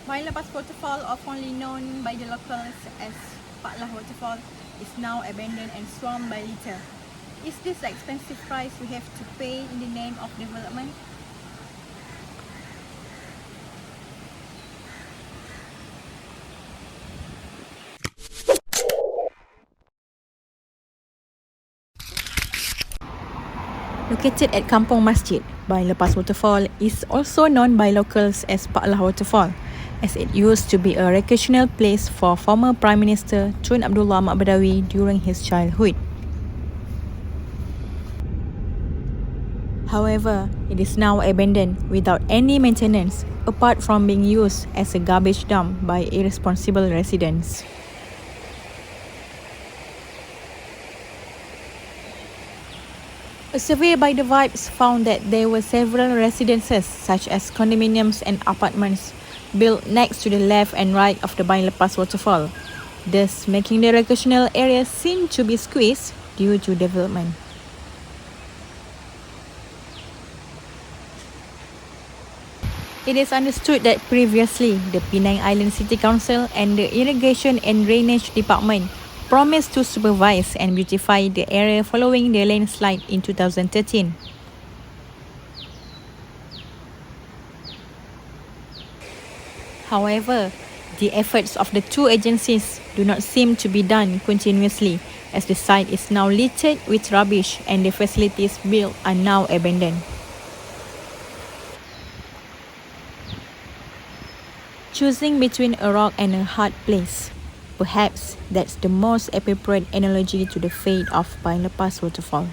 Bayan Lepas Waterfall, oftenly known by the locals as Waterfall, is now abandoned and swamped by litter. Is this the expensive price we have to pay in the name of development? Located at Kampung Masjid, Bayan Lepas Waterfall is also known by locals as Waterfall, as it used to be a recreational place for former Prime Minister Tun Abdullah Ahmad Badawi during his childhood. However, it is now abandoned without any maintenance, apart from being used as a garbage dump by irresponsible residents. A survey by The Vibes found that there were several residences, such as condominiums and apartments, built next to the left and right of the Bayan Lepas Waterfall, thus making the recreational area seem to be squeezed due to development. It is understood that previously, the Penang Island City Council and the Irrigation and Drainage Department promised to supervise and beautify the area following the landslide in 2013. However, the efforts of the two agencies do not seem to be done continuously, as the site is now littered with rubbish and the facilities built are now abandoned. Choosing between a rock and a hard place. Perhaps that's the most appropriate analogy to the fate of Bayan Lepas Waterfall.